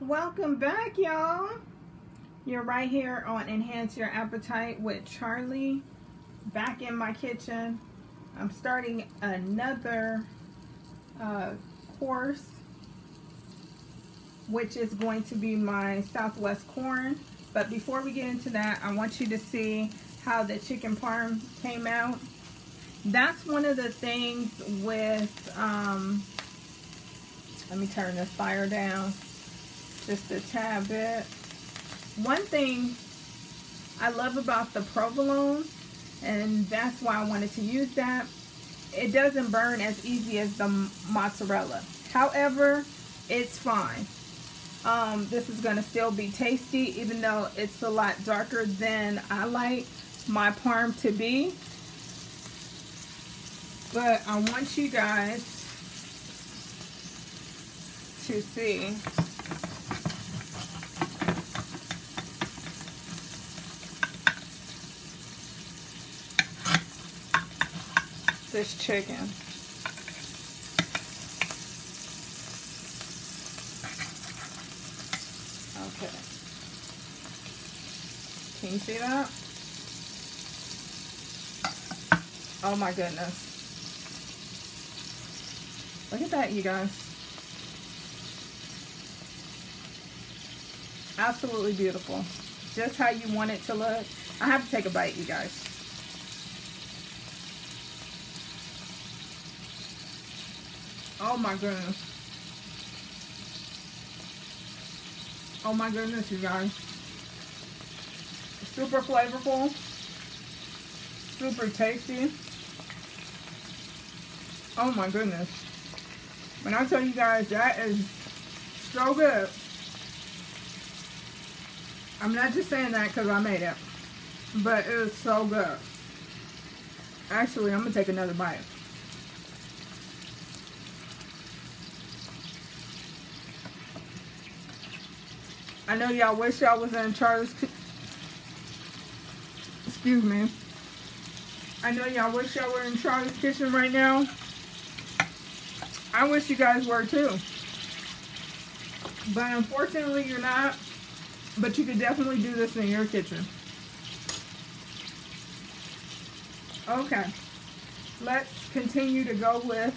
Welcome back, y'all. You're right here on Enhance Your Appetite with Charlie, back in my kitchen. I'm starting another course, which is going to be my Southwest corn. But before we get into that, I want you to see how the chicken parm came out. That's one of the things with, let me turn this fire down just a tad bit. One thing I love about the provolone, and that's why I wanted to use that, it doesn't burn as easy as the mozzarella. However, it's fine. This is going to still be tasty, even though it's a lot darker than I like my parm to be. But I want you guys to see this chicken. Okay. Can you see that? Oh my goodness. Look at that, you guys. Absolutely beautiful. Just how you want it to look. I have to take a bite, you guys. Oh my goodness. Oh my goodness, you guys. Super flavorful. Super tasty. Oh my goodness. When I tell you guys, that is so good. I'm not just saying that because I made it, but it is so good. Actually, I'm going to take another bite. I know y'all wish y'all was in Charlie's excuse me. I know y'all wish y'all were in Charlie's kitchen right now. I wish you guys were too. But unfortunately you're not. But you could definitely do this in your kitchen. Okay. Let's continue to go with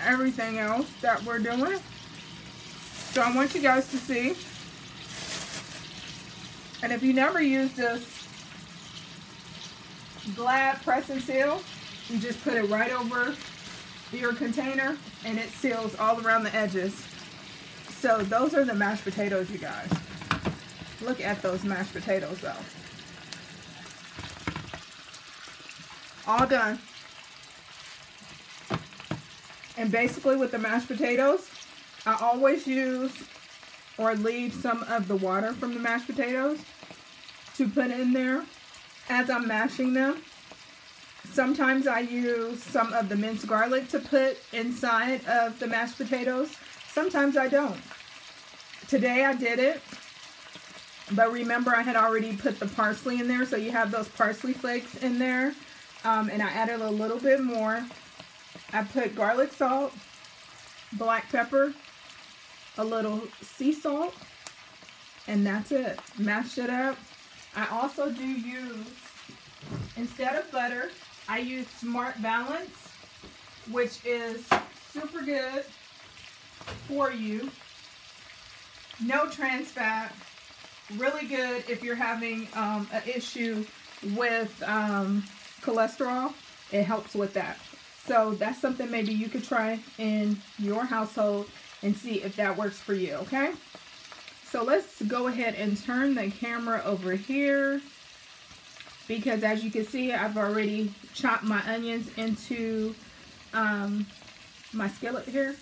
everything else that we're doing. So I want you guys to see. And if you never used this Glad press and seal, you just put it right over your container and it seals all around the edges. So those are the mashed potatoes, you guys. Look at those mashed potatoes though. All done. And basically with the mashed potatoes, I always use or leave some of the water from the mashed potatoes to put in there as I'm mashing them. Sometimes I use some of the minced garlic to put inside of the mashed potatoes. Sometimes I don't. Today I did it, but remember I had already put the parsley in there, so you have those parsley flakes in there, and I added a little bit more. I put garlic salt, black pepper, a little sea salt, and that's it. Mashed it up. I also do use, instead of butter, I use Smart Balance, which is super good for you. No trans fat. Really good if you're having an issue with cholesterol. It helps with that. So that's something maybe you could try in your household and see if that works for you, okay? So let's go ahead and turn the camera over here, because as you can see, I've already chopped my onions into my skillet here,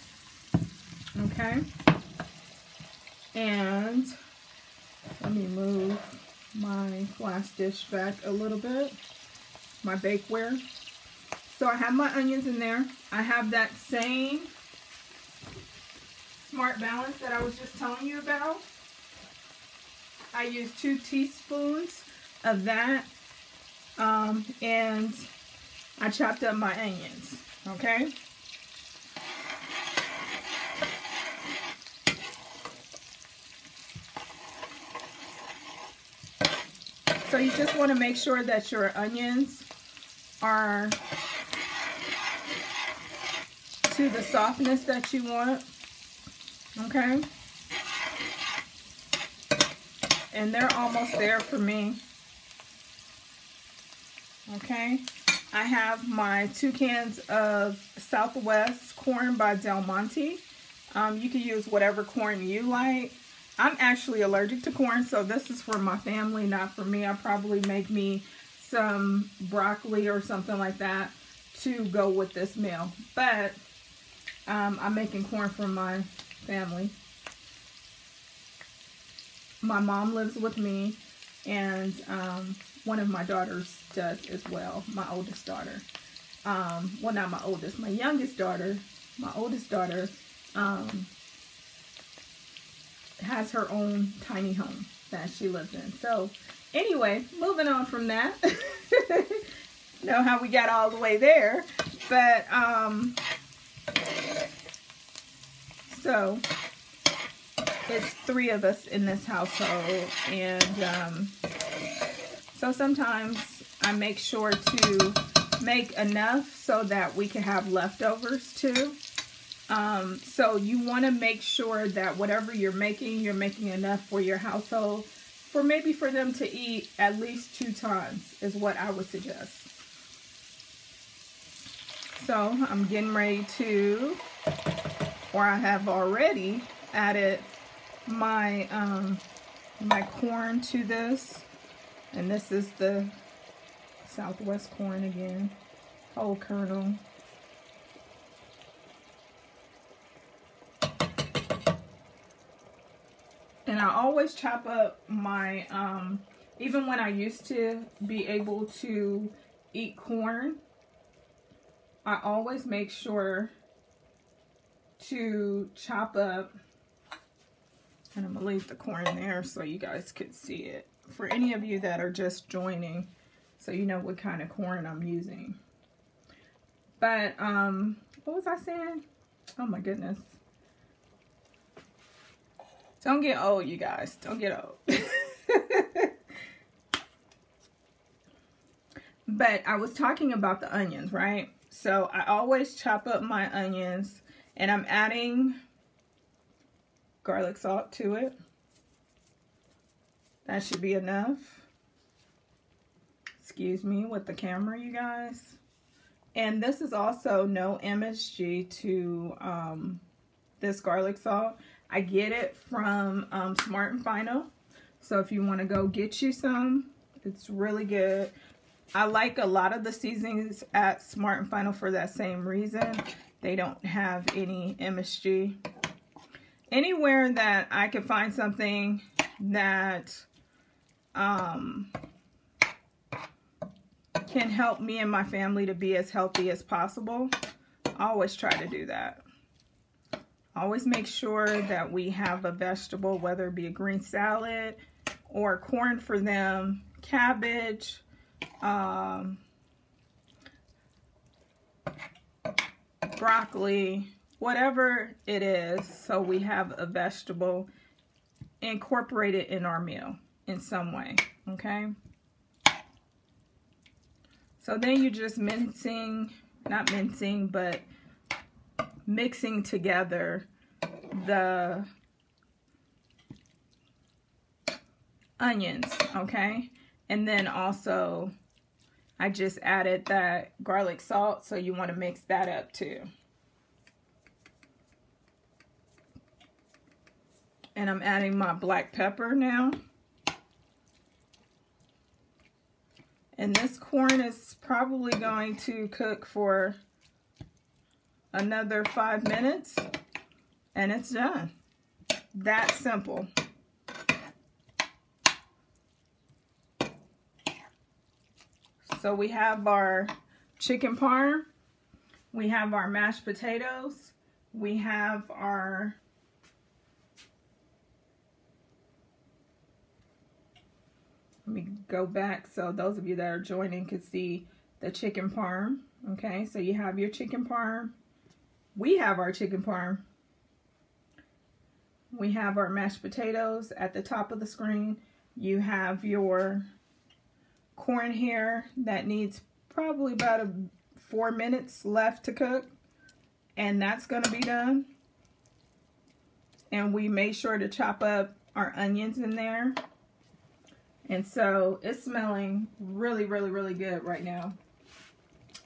okay? And let me move my glass dish back a little bit, my bakeware. So I have my onions in there. I have that same Smart Balance that I was just telling you about. I use 2 teaspoons of that, and I chopped up my onions, okay? So you just want to make sure that your onions are to the softness that you want. Okay? And they're almost there for me. Okay? I have my 2 cans of Southwest corn by Del Monte. You can use whatever corn you like. I'm actually allergic to corn, so this is for my family, not for me. I'll probably make me some broccoli or something like that to go with this meal. But I'm making corn for my family. My mom lives with me, and one of my daughters does as well, my oldest daughter. Well, not my oldest, my youngest daughter. My oldest daughter has her own tiny home that she lives in. So anyway, moving on from that. Know how we got all the way there. But so it's 3 of us in this household, and so sometimes I make sure to make enough so that we can have leftovers too. So you want to make sure that whatever you're making enough for your household, for maybe for them to eat at least 2 times is what I would suggest. So I'm getting ready to, or I have already added my my corn to this, and this is the Southwest corn again, whole kernel. And I always chop up my, even when I used to be able to eat corn, I always make sure to chop up, and I'm going to leave the corn there so you guys could see it. For any of you that are just joining, so you know what kind of corn I'm using. But, what was I saying? Oh my goodness. Don't get old, you guys. Don't get old. But I was talking about the onions, right? So I always chop up my onions, and I'm adding garlic salt to it. That should be enough. Excuse me with the camera, you guys. And this is also no MSG to this garlic salt. I get it from Smart & Final. So if you want to go get you some, it's really good. I like a lot of the seasonings at Smart & Final for that same reason. They don't have any MSG. Anywhere that I can find something that can help me and my family to be as healthy as possible, I always try to do that. Always make sure that we have a vegetable, whether it be a green salad or corn for them, cabbage, broccoli, whatever it is, so we have a vegetable incorporated in our meal in some way, okay? So then you're just not mincing, but mixing together the onions, okay? And then also I just added that garlic salt, so you want to mix that up too. And I'm adding my black pepper now. And this corn is probably going to cook for another 5 minutes, and it's done. That simple. So we have our chicken parm, we have our mashed potatoes, we have our let me go back so those of you that are joining can see the chicken parm. Okay, so you have your chicken parm. We have our chicken parm. We have our mashed potatoes at the top of the screen. You have your corn here that needs probably about 4 minutes left to cook, and that's going to be done. And we made sure to chop up our onions in there. And so it's smelling really, really, really good right now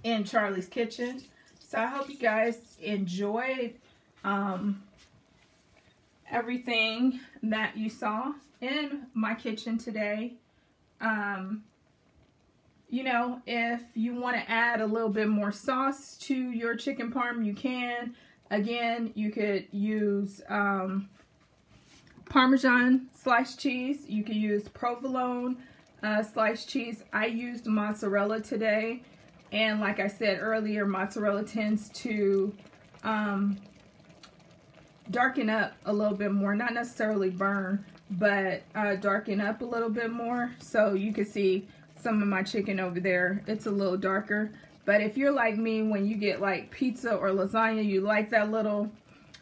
in Charlie's kitchen. So I hope you guys enjoyed everything that you saw in my kitchen today. You know, if you want to add a little bit more sauce to your chicken parm, you can. Again, you could use Parmesan sliced cheese. You could use provolone sliced cheese. I used mozzarella today. And like I said earlier, mozzarella tends to darken up a little bit more. Not necessarily burn, but darken up a little bit more. So you can see some of my chicken over there. It's a little darker. But if you're like me, when you get like pizza or lasagna, you like that little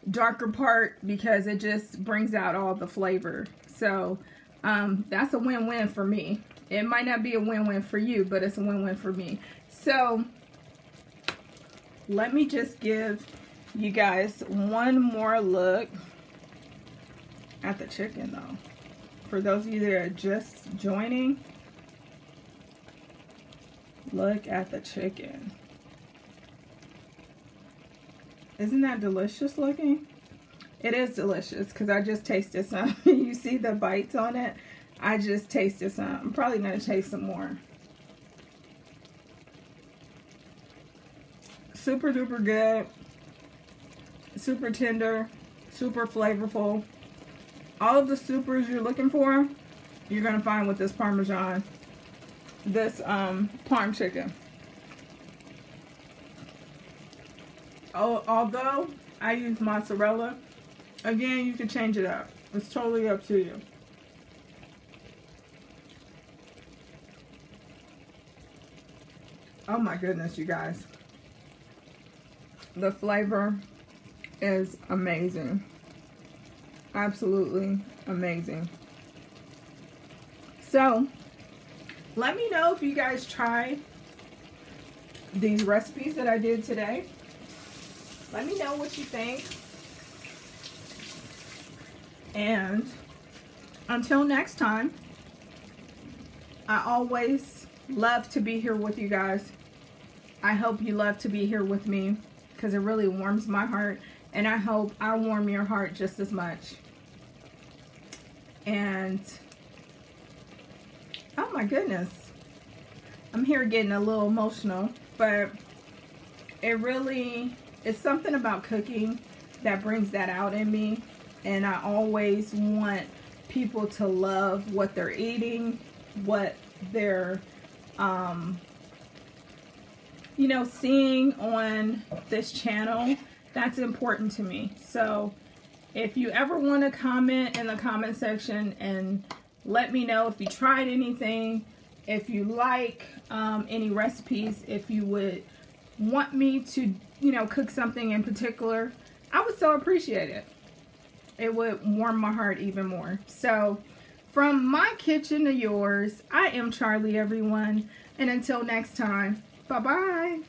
darker part because it just brings out all the flavor. So that's a win-win for me. It might not be a win-win for you, but it's a win-win for me. So let me just give you guys one more look at the chicken though. For those of you that are just joining, look at the chicken. Isn't that delicious looking? It is delicious because I just tasted some. You see the bites on it? I just tasted some. I'm probably going to taste some more. Super duper good. Super tender. Super flavorful. All of the supers you're looking for, you're going to find with this Parmesan. This parm chicken. Although I use mozzarella, again, you can change it up. It's totally up to you. Oh my goodness, you guys. The flavor is amazing. Absolutely amazing. So, let me know if you guys try these recipes that I did today. Let me know what you think. And until next time, I always love to be here with you guys. I hope you love to be here with me because it really warms my heart. And I hope I warm your heart just as much. And oh my goodness, I'm here getting a little emotional, but it really, it's something about cooking that brings that out in me. And I always want people to love what they're eating, what they're, you know, seeing on this channel. That's important to me. So if you ever want to comment in the comment section and let me know if you tried anything, if you like any recipes, if you would want me to, you know, cook something in particular, I would so appreciate it. It would warm my heart even more. So from my kitchen to yours, I am Charlie, everyone. And until next time, bye-bye.